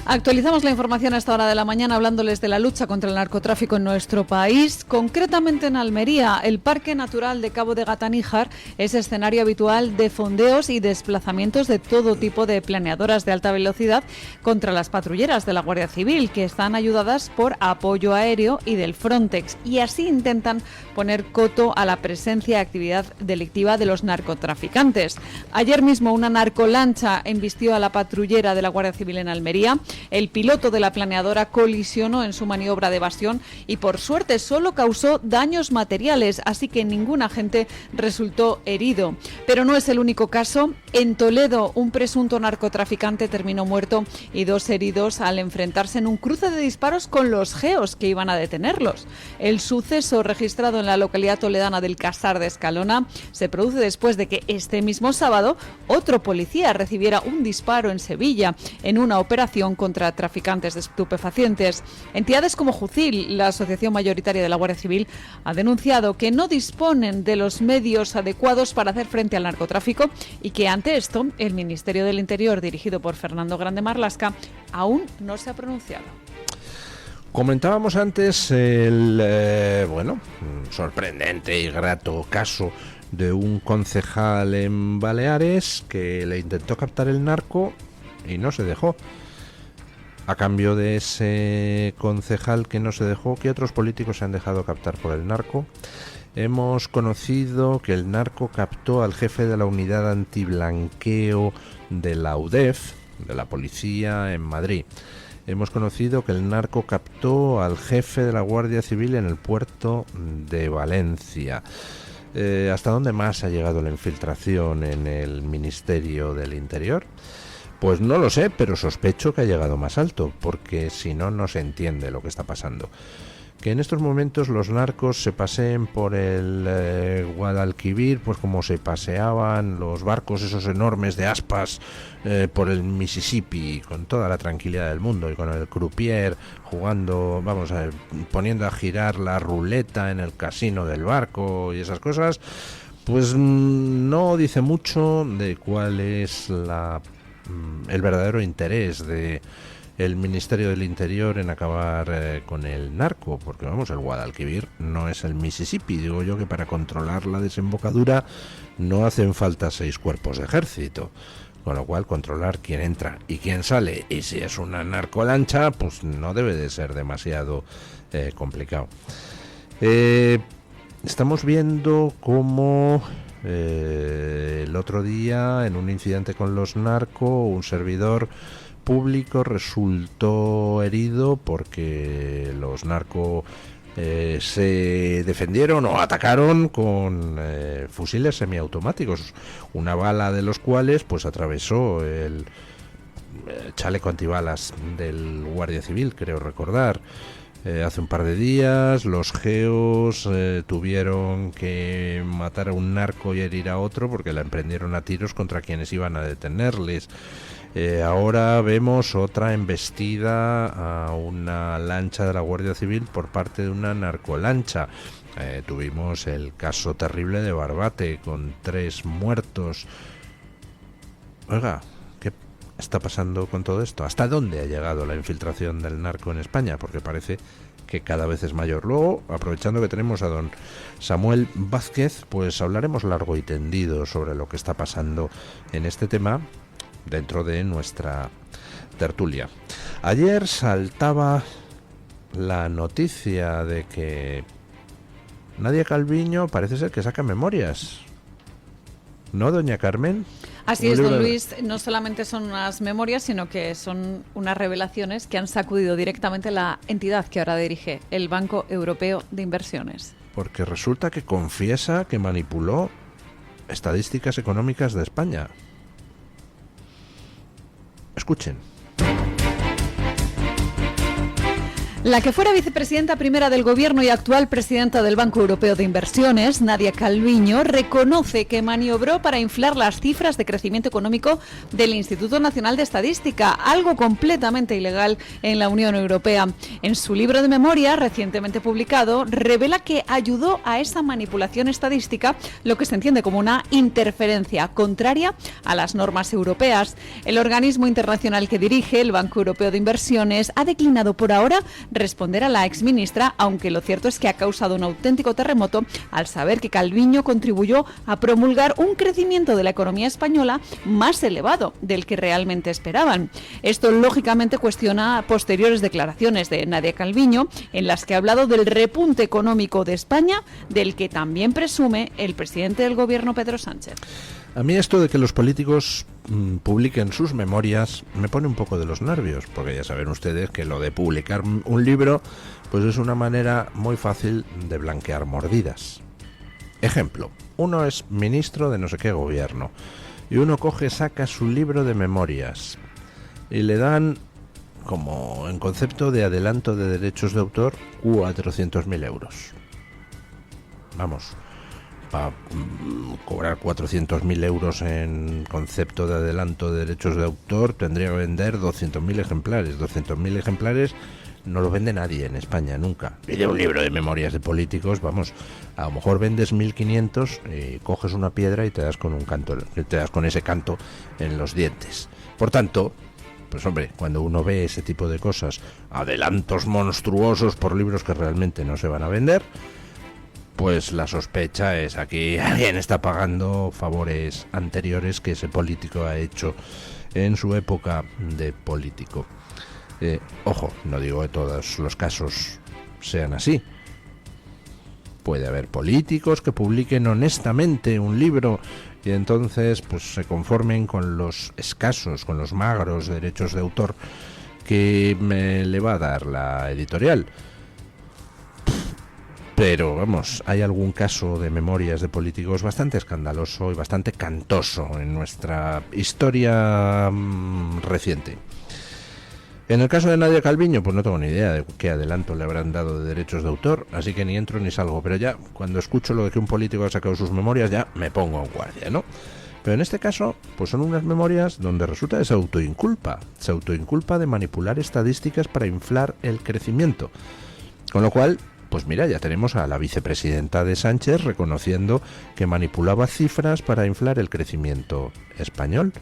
Actualizamos la información a esta hora de la mañana hablándoles de la lucha contra el narcotráfico en nuestro país. Concretamente en Almería, el Parque Natural de Cabo de Gata-Níjar es escenario habitual de fondeos y desplazamientos de todo tipo de planeadoras de alta velocidad contra las patrulleras de la Guardia Civil, que están ayudadas por apoyo aéreo y del Frontex, y así intentan poner coto a la presencia y actividad delictiva de los narcotraficantes. Ayer mismo una narcolancha embistió a la patrullera de la Guardia Civil en Almería. El piloto de la planeadora colisionó en su maniobra de evasión y por suerte solo causó daños materiales, así que ningún agente resultó herido. Pero no es el único caso. En Toledo, un presunto narcotraficante terminó muerto y 2 heridos al enfrentarse en un cruce de disparos con los geos que iban a detenerlos. El suceso, registrado en la localidad toledana del Casar de Escalona, se produce después de que este mismo sábado otro policía recibiera un disparo en Sevilla en una operación contra traficantes de estupefacientes. Entidades como Jucil, la asociación mayoritaria de la Guardia Civil, ha denunciado que no disponen de los medios adecuados para hacer frente al narcotráfico y que ante esto el Ministerio del Interior, dirigido por Fernando Grande Marlaska, aún no se ha pronunciado. Comentábamos antes el sorprendente y grato caso de un concejal en Baleares que le intentó captar el narco y no se dejó. A cambio de ese concejal que no se dejó, ¿qué otros políticos se han dejado captar por el narco? Hemos conocido que el narco captó al jefe de la unidad antiblanqueo de la UDEF, de la policía en Madrid. Hemos conocido que el narco captó al jefe de la Guardia Civil en el puerto de Valencia. ¿Hasta dónde más ha llegado la infiltración en el Ministerio del Interior? Pues no lo sé, pero sospecho que ha llegado más alto, porque si no, no se entiende lo que está pasando. Que en estos momentos los narcos se paseen por el Guadalquivir, pues como se paseaban los barcos esos enormes de aspas por el Mississippi, con toda la tranquilidad del mundo, y con el croupier jugando, poniendo a girar la ruleta en el casino del barco y esas cosas, pues no dice mucho de cuál es el verdadero interés de el Ministerio del Interior en acabar con el narco, porque el Guadalquivir no es el Mississippi. Digo yo que para controlar la desembocadura no hacen falta 6 cuerpos de ejército, con lo cual controlar quién entra y quién sale, y si es una narcolancha, pues no debe de ser demasiado complicado. Estamos viendo cómo el otro día, en un incidente con los narcos, un servidor público resultó herido porque los narcos se defendieron o atacaron con fusiles semiautomáticos, una bala de los cuales pues atravesó el chaleco antibalas del Guardia Civil, creo recordar. Hace un par de días los geos tuvieron que matar a un narco y herir a otro porque la emprendieron a tiros contra quienes iban a detenerles. Ahora vemos otra embestida a una lancha de la Guardia Civil por parte de una narcolancha. Tuvimos el caso terrible de Barbate con 3 muertos. Oiga, ¿qué está pasando con todo esto? ¿Hasta dónde ha llegado la infiltración del narco en España? Porque parece que cada vez es mayor. Luego, aprovechando que tenemos a don Samuel Vázquez, pues hablaremos largo y tendido sobre lo que está pasando en este tema dentro de nuestra tertulia. Ayer saltaba la noticia de que Nadia Calviño parece ser que saca memorias, ¿no, doña Carmen? Así es, don Luis. No solamente son unas memorias, sino que son unas revelaciones que han sacudido directamente la entidad que ahora dirige, el Banco Europeo de Inversiones. Porque resulta que confiesa que manipuló estadísticas económicas de España. Escuchen. La que fuera vicepresidenta primera del Gobierno y actual presidenta del Banco Europeo de Inversiones, Nadia Calviño, reconoce que maniobró para inflar las cifras de crecimiento económico del Instituto Nacional de Estadística, algo completamente ilegal en la Unión Europea. En su libro de memoria, recientemente publicado, revela que ayudó a esa manipulación estadística, lo que se entiende como una interferencia contraria a las normas europeas. El organismo internacional que dirige, el Banco Europeo de Inversiones, ha declinado por ahora responder a la exministra, aunque lo cierto es que ha causado un auténtico terremoto al saber que Calviño contribuyó a promulgar un crecimiento de la economía española más elevado del que realmente esperaban. Esto lógicamente cuestiona posteriores declaraciones de Nadia Calviño, en las que ha hablado del repunte económico de España, del que también presume el presidente del Gobierno, Pedro Sánchez. A mí esto de que los políticos publiquen sus memorias me pone un poco de los nervios, porque ya saben ustedes que lo de publicar un libro pues es una manera muy fácil de blanquear mordidas. Ejemplo, uno es ministro de no sé qué gobierno y uno saca su libro de memorias y le dan, como en concepto de adelanto de derechos de autor, 400.000 euros. Vamos, para cobrar 400.000 euros en concepto de adelanto de derechos de autor tendría que vender 200.000 ejemplares. 200.000 ejemplares no lo vende nadie en España, nunca. Y de un libro de memorias de políticos, vamos, a lo mejor vendes 1.500 y coges una piedra y te das con ese canto en los dientes. Por tanto, pues hombre, cuando uno ve ese tipo de cosas, adelantos monstruosos por libros que realmente no se van a vender, pues la sospecha es aquí alguien está pagando favores anteriores que ese político ha hecho en su época de político. Ojo, no digo que todos los casos sean así. Puede haber políticos que publiquen honestamente un libro y entonces pues se conformen con los escasos, con los magros derechos de autor que le va a dar la editorial. Pero vamos, hay algún caso de memorias de políticos bastante escandaloso y bastante cantoso en nuestra historia reciente. En el caso de Nadia Calviño, pues no tengo ni idea de qué adelanto le habrán dado de derechos de autor, así que ni entro ni salgo, pero ya cuando escucho lo de que un político ha sacado sus memorias ya me pongo en guardia, ¿no? Pero en este caso, pues son unas memorias donde resulta que se autoinculpa de manipular estadísticas para inflar el crecimiento, con lo cual, pues mira, ya tenemos a la vicepresidenta de Sánchez reconociendo que manipulaba cifras para inflar el crecimiento español.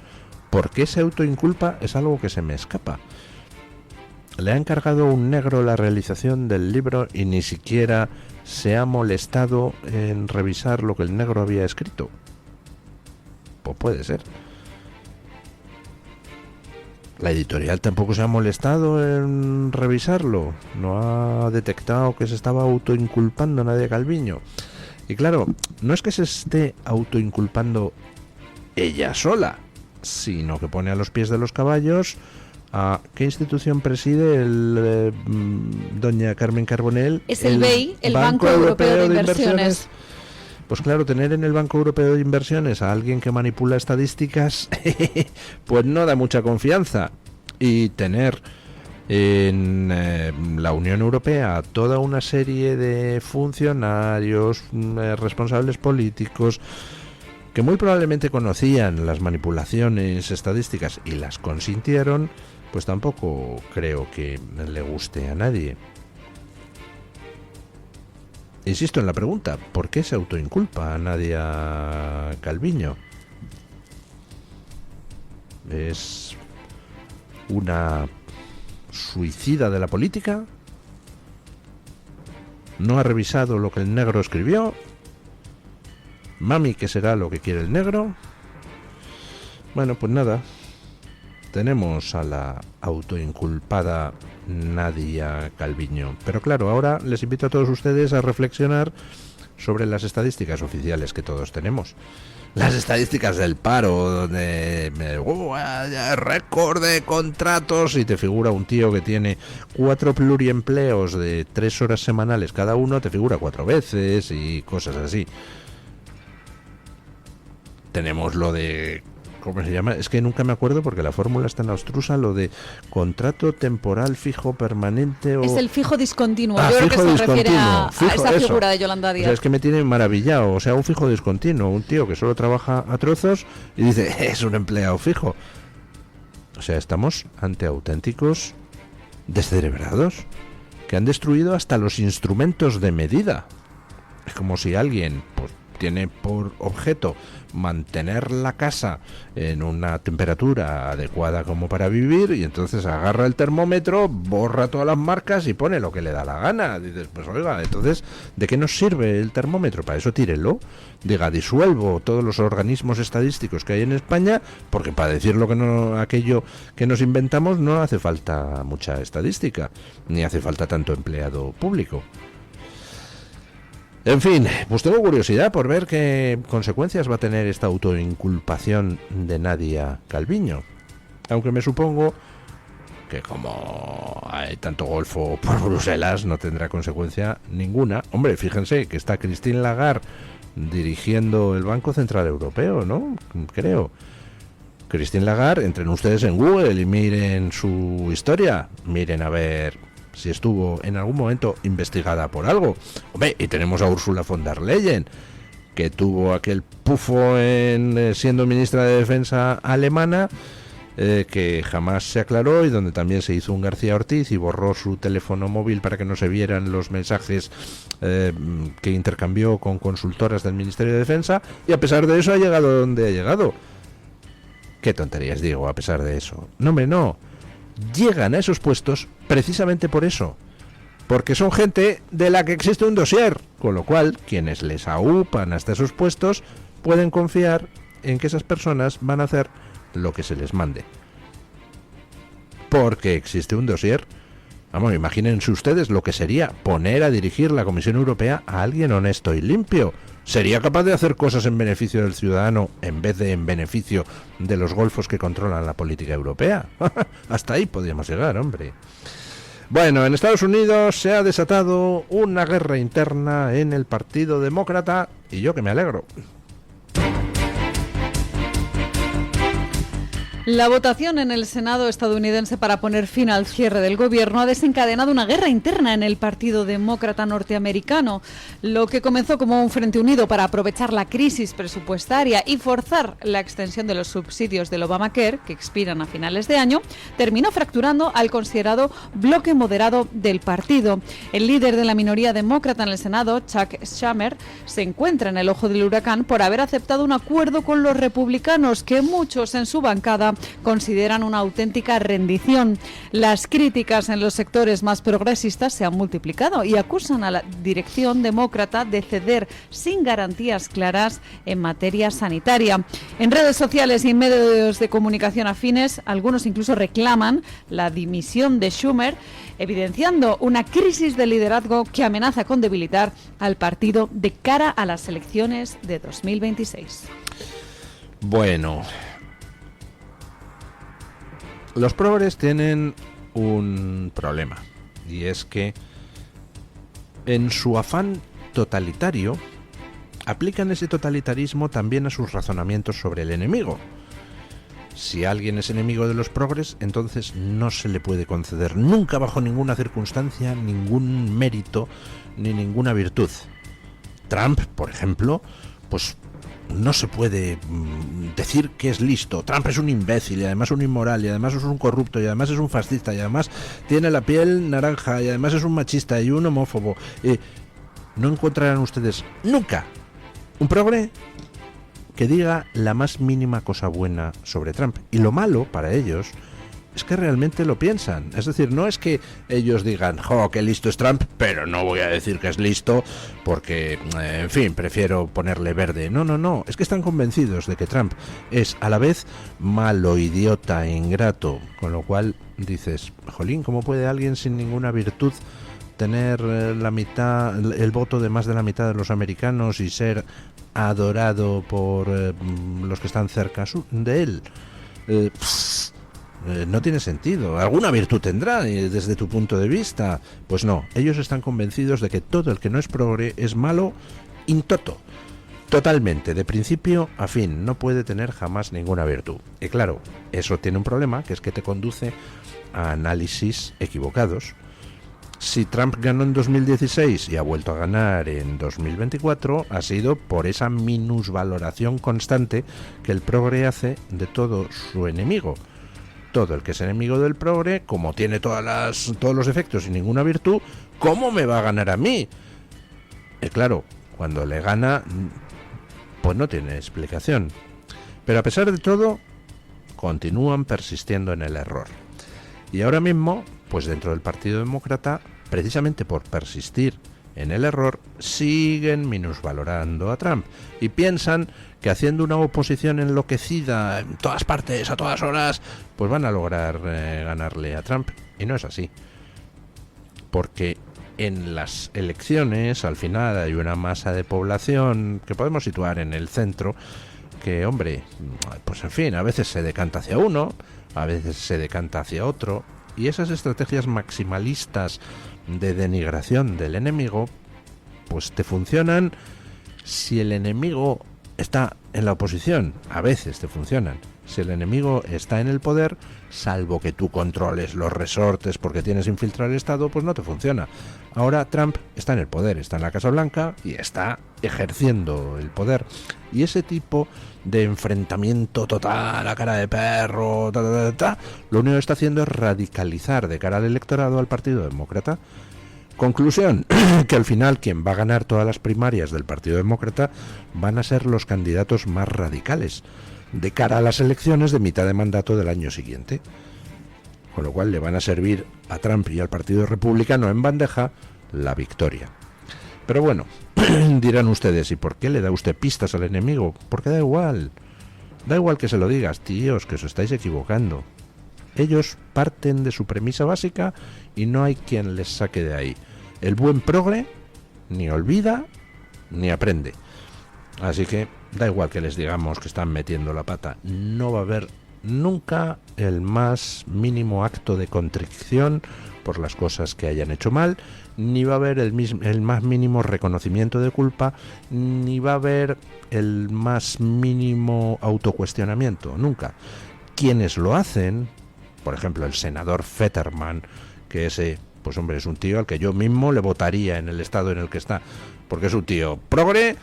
¿Por qué se autoinculpa? Es algo que se me escapa. Le ha encargado un negro la realización del libro y ni siquiera se ha molestado en revisar lo que el negro había escrito. Pues puede ser. La editorial tampoco se ha molestado en revisarlo. No ha detectado que se estaba autoinculpando Nadia Calviño. Y claro, no es que se esté autoinculpando ella sola, sino que pone a los pies de los caballos a ¿qué institución preside doña Carmen Carbonell? Es el BEI, el Banco Europeo de Inversiones. Pues claro, tener en el Banco Europeo de Inversiones a alguien que manipula estadísticas, pues no da mucha confianza. Y tener en la Unión Europea toda una serie de funcionarios, responsables políticos, que muy probablemente conocían las manipulaciones estadísticas y las consintieron, pues tampoco creo que le guste a nadie. Insisto en la pregunta, ¿por qué se autoinculpa a Nadia Calviño? ¿Es una suicida de la política? ¿No ha revisado lo que el negro escribió? ¿Mami, qué será lo que quiere el negro? Bueno, pues nada. Tenemos a la autoinculpada Nadia Calviño. Pero claro, ahora les invito a todos ustedes a reflexionar sobre las estadísticas oficiales que todos tenemos. Las estadísticas del paro, donde récord de contratos y te figura un tío que tiene 4 pluriempleos de 3 horas semanales cada uno, te figura 4 veces y cosas así. Tenemos lo de ¿cómo se llama? Es que nunca me acuerdo porque la fórmula está en la abstrusa, lo de contrato temporal fijo permanente o... Es el fijo discontinuo. Ah, Yo creo que fijo se refiere a discontinuo. esa Eso. figura de Yolanda O Díaz. sea, es que me tiene maravillado. O sea, un fijo discontinuo, un tío que solo trabaja a trozos y dice, es un empleado fijo. O sea, estamos ante auténticos descerebrados que han destruido hasta los instrumentos de medida. Es como si alguien pues tiene por objeto mantener la casa en una temperatura adecuada como para vivir y entonces agarra el termómetro, borra todas las marcas y pone lo que le da la gana. Dices, pues oiga, entonces, ¿de qué nos sirve el termómetro? Para eso tírelo. Diga, disuelvo todos los organismos estadísticos que hay en España, porque para decir lo que no, aquello que nos inventamos no hace falta mucha estadística, ni hace falta tanto empleado público. En fin, pues tengo curiosidad por ver qué consecuencias va a tener esta autoinculpación de Nadia Calviño. Aunque me supongo que como hay tanto golfo por Bruselas no tendrá consecuencia ninguna. Hombre, fíjense que está Christine Lagarde dirigiendo el Banco Central Europeo, ¿no? Creo. Christine Lagarde, entren ustedes en Google y miren su historia. Miren a ver si estuvo en algún momento investigada por algo. Hombre, y tenemos a Ursula von der Leyen, que tuvo aquel pufo en siendo ministra de Defensa alemana, que jamás se aclaró y donde también se hizo un García Ortiz y borró su teléfono móvil para que no se vieran los mensajes que intercambió con consultoras del Ministerio de Defensa, y a pesar de eso ha llegado donde ha llegado. Qué tonterías digo, a pesar de eso. No, hombre, no. Llegan a esos puestos precisamente por eso, porque son gente de la que existe un dossier, con lo cual quienes les aupan hasta esos puestos pueden confiar en que esas personas van a hacer lo que se les mande, porque existe un dossier. Vamos, imagínense ustedes lo que sería poner a dirigir la Comisión Europea a alguien honesto y limpio. ¿Sería capaz de hacer cosas en beneficio del ciudadano en vez de en beneficio de los golfos que controlan la política europea? Hasta ahí podríamos llegar, hombre. Bueno, en Estados Unidos se ha desatado una guerra interna en el Partido Demócrata, y yo que me alegro. La votación en el Senado estadounidense para poner fin al cierre del gobierno ha desencadenado una guerra interna en el Partido Demócrata norteamericano. Lo que comenzó como un frente unido para aprovechar la crisis presupuestaria y forzar la extensión de los subsidios del Obamacare, que expiran a finales de año, terminó fracturando al considerado bloque moderado del partido. El líder de la minoría demócrata en el Senado, Chuck Schumer, se encuentra en el ojo del huracán por haber aceptado un acuerdo con los republicanos que muchos en su bancada consideran una auténtica rendición. Las críticas en los sectores más progresistas se han multiplicado y acusan a la dirección demócrata de ceder sin garantías claras en materia sanitaria. En redes sociales y en medios de comunicación afines, algunos incluso reclaman la dimisión de Schumer, evidenciando una crisis de liderazgo que amenaza con debilitar al partido de cara a las elecciones de 2026. Bueno, los progres tienen un problema, y es que en su afán totalitario aplican ese totalitarismo también a sus razonamientos sobre el enemigo. Si alguien es enemigo de los progres, entonces no se le puede conceder nunca, bajo ninguna circunstancia, ningún mérito ni ninguna virtud. Trump, por ejemplo, pues no se puede decir que es listo. Trump es un imbécil y además un inmoral y además es un corrupto y además es un fascista y además tiene la piel naranja y además es un machista y un homófobo. No encontrarán ustedes nunca un progre que diga la más mínima cosa buena sobre Trump. Y lo malo para ellos es que realmente lo piensan. Es decir, no es que ellos digan, ¡jo, qué listo es Trump! Pero no voy a decir que es listo porque, en fin, prefiero ponerle verde. No, no, no. Es que están convencidos de que Trump es a la vez malo, idiota e ingrato. Con lo cual dices, jolín, ¿cómo puede alguien sin ninguna virtud tener la mitad, el voto de más de la mitad de los americanos y ser adorado por los que están cerca de él? No tiene sentido. Alguna virtud tendrá desde tu punto de vista. Pues no, ellos están convencidos de que todo el que no es progre es malo in toto. Totalmente, de principio a fin, no puede tener jamás ninguna virtud. Y claro, eso tiene un problema, que es que te conduce a análisis equivocados. Si Trump ganó en 2016 y ha vuelto a ganar en 2024, ha sido por esa minusvaloración constante que el progre hace de todo su enemigo. Todo el que es enemigo del progre, como tiene todos los efectos y ninguna virtud, ¿cómo me va a ganar a mí? Y claro, cuando le gana, pues no tiene explicación. Pero a pesar de todo, continúan persistiendo en el error. Y ahora mismo, pues dentro del Partido Demócrata, precisamente por persistir en el error, siguen minusvalorando a Trump y piensan que haciendo una oposición enloquecida en todas partes, a todas horas, pues van a lograr ganarle a Trump. Y no es así. Porque en las elecciones, al final, hay una masa de población que podemos situar en el centro, que, hombre, pues en fin, a veces se decanta hacia uno, a veces se decanta hacia otro, y esas estrategias maximalistas de denigración del enemigo, pues te funcionan si el enemigo está en la oposición, a veces te funcionan. Si el enemigo está en el poder, salvo que tú controles los resortes porque tienes infiltrado el Estado, pues no te funciona. Ahora Trump está en el poder, está en la Casa Blanca y está ejerciendo el poder. Y ese tipo de enfrentamiento total a cara de perro, lo único que está haciendo es radicalizar de cara al electorado al Partido Demócrata. Conclusión, que al final quien va a ganar todas las primarias del Partido Demócrata van a ser los candidatos más radicales de cara a las elecciones de mitad de mandato del año siguiente. Con lo cual le van a servir a Trump y al Partido Republicano en bandeja la victoria. Pero bueno, dirán ustedes, ¿y por qué le da usted pistas al enemigo? Porque da igual que se lo digas, tíos, que os estáis equivocando. Ellos parten de su premisa básica y no hay quien les saque de ahí. El buen progre ni olvida ni aprende. Así que da igual que les digamos que están metiendo la pata, no va a haber nunca el más mínimo acto de contrición por las cosas que hayan hecho mal, ni va a haber el más mínimo reconocimiento de culpa, ni va a haber el más mínimo autocuestionamiento, nunca. Quienes lo hacen, por ejemplo el senador Fetterman, que ese, pues hombre, es un tío al que yo mismo le votaría en el estado en el que está, porque es un tío progre,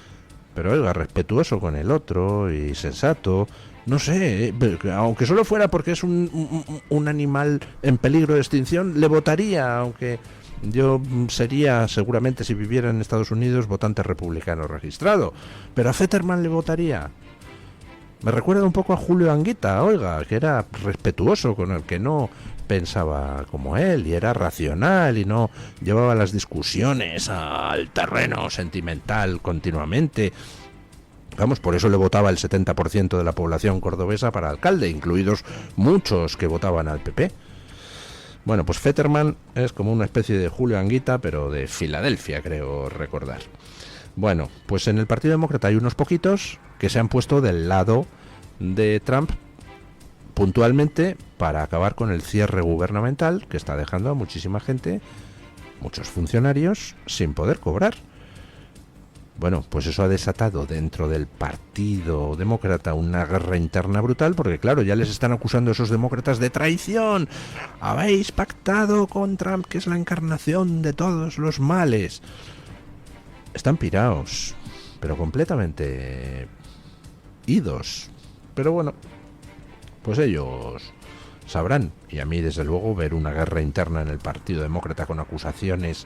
pero oiga, respetuoso con el otro y sensato. No sé, aunque solo fuera porque es un animal en peligro de extinción, le votaría, aunque yo sería seguramente, si viviera en Estados Unidos, votante republicano registrado, pero a Fetterman le votaría. Me recuerda un poco a Julio Anguita, oiga, que era respetuoso con el que no pensaba como él y era racional y no llevaba las discusiones al terreno sentimental continuamente. Vamos, por eso le votaba el 70% de la población cordobesa para alcalde, incluidos muchos que votaban al PP. Bueno, pues Fetterman es como una especie de Julio Anguita, pero de Filadelfia, creo recordar. Bueno, pues en el Partido Demócrata hay unos poquitos que se han puesto del lado de Trump puntualmente para acabar con el cierre gubernamental que está dejando a muchísima gente, muchos funcionarios, sin poder cobrar. Bueno, pues eso ha desatado dentro del Partido Demócrata una guerra interna brutal, porque claro, ya les están acusando a esos demócratas de traición. Habéis pactado con Trump, que es la encarnación de todos los males. Están piraos, pero completamente idos. Pero bueno, pues ellos sabrán. Y a mí, desde luego, ver una guerra interna en el Partido Demócrata con acusaciones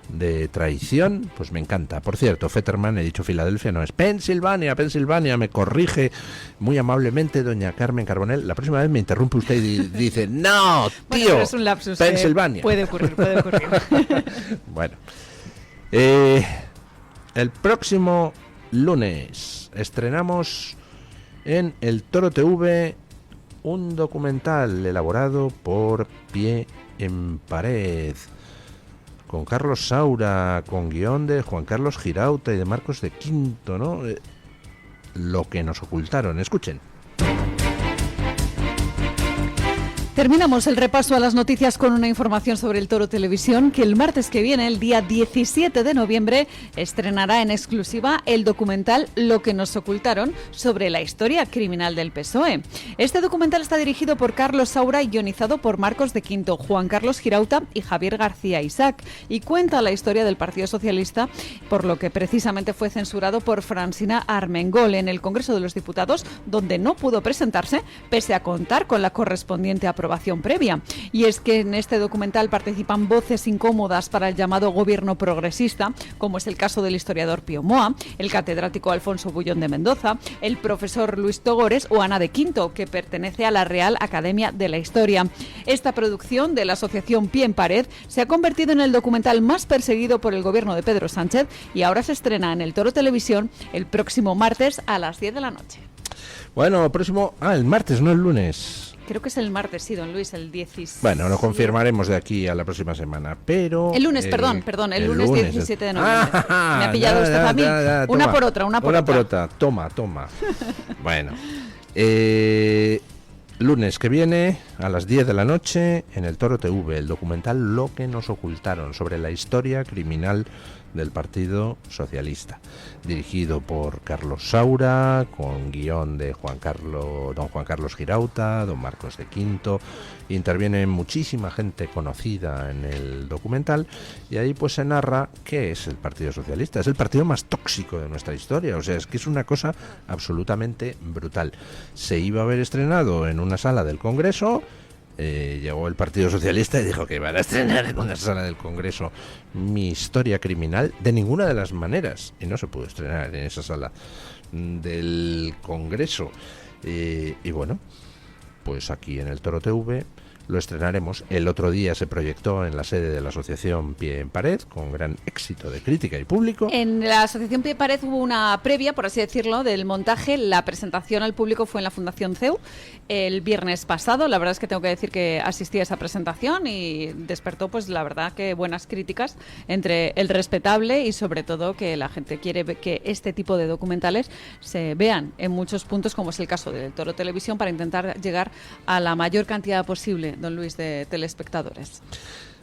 de traición, pues me encanta. Por cierto, Fetterman, he dicho Filadelfia, no es Pensilvania, me corrige muy amablemente doña Carmen Carbonell. La próxima vez me interrumpe usted y dice, no, tío, bueno, es un lapsus, Pensilvania. Puede ocurrir. Bueno, el próximo lunes estrenamos en el Toro TV un documental elaborado por Pie en Pared, con Carlos Saura, con guión de Juan Carlos Girauta y de Marcos de Quinto, ¿no? Lo que nos ocultaron. Escuchen. Terminamos el repaso a las noticias con una información sobre el Toro Televisión, que el martes que viene, el día 17 de noviembre, estrenará en exclusiva el documental Lo que nos ocultaron sobre la historia criminal del PSOE. Este documental está dirigido por Carlos Saura y guionizado por Marcos de Quinto, Juan Carlos Girauta y Javier García Isaac, y cuenta la historia del Partido Socialista, por lo que precisamente fue censurado por Francina Armengol en el Congreso de los Diputados, donde no pudo presentarse, pese a contar con la correspondiente aprobación previa. Y es que en este documental participan voces incómodas para el llamado gobierno progresista, como es el caso del historiador Pío Moa, el catedrático Alfonso Bullón de Mendoza, el profesor Luis Togores o Ana de Quinto, que pertenece a la Real Academia de la Historia. Esta producción de la asociación Pie en Pared se ha convertido en el documental más perseguido por el gobierno de Pedro Sánchez y ahora se estrena en el Toro Televisión el próximo martes a las 10 de la noche. Bueno, el martes, no el lunes. Creo que es el martes, sí, don Luis, el 17. Bueno, lo confirmaremos de aquí a la próxima semana, pero... El lunes, perdón, el lunes 17 de noviembre. Me ha pillado usted a mí. Una por otra. Toma. Bueno, lunes que viene, a las 10 de la noche, en el Toro TV, el documental Lo que nos ocultaron, sobre la historia criminal del Partido Socialista, dirigido por Carlos Saura, con guión de don Juan Carlos Girauta, don Marcos de Quinto. Interviene muchísima gente conocida en el documental, y ahí pues se narra qué es el Partido Socialista. Es el partido más tóxico de nuestra historia, o sea, es que es una cosa absolutamente brutal. Se iba a haber estrenado en una sala del Congreso. Llegó el Partido Socialista y dijo que iban a estrenar en una sala del Congreso Mi historia criminal de ninguna de las maneras, y no se pudo estrenar en esa sala del Congreso. Y bueno, pues aquí en el Toro TV lo estrenaremos. El otro día se proyectó en la sede de la Asociación Pie en Pared, con gran éxito de crítica y público. En la Asociación Pie en Pared hubo una previa, por así decirlo, del montaje. La presentación al público fue en la Fundación CEU el viernes pasado. La verdad es que tengo que decir que asistí a esa presentación y despertó, pues la verdad, que buenas críticas entre el respetable y sobre todo que la gente quiere que este tipo de documentales se vean en muchos puntos, como es el caso del Toro Televisión, para intentar llegar a la mayor cantidad posible, don Luis, de telespectadores.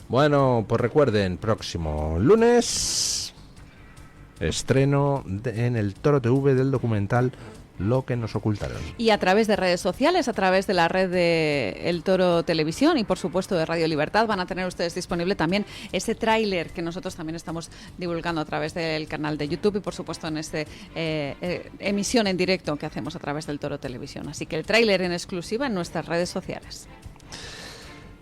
Bueno, pues recuerden, próximo lunes estreno en el Toro TV del documental Lo que nos ocultaron. Y a través de redes sociales, a través de la red de El Toro Televisión y por supuesto de Radio Libertad, van a tener ustedes disponible también ese tráiler que nosotros también estamos divulgando a través del canal de YouTube y por supuesto en esta emisión en directo que hacemos a través del Toro Televisión. Así que el tráiler en exclusiva en nuestras redes sociales.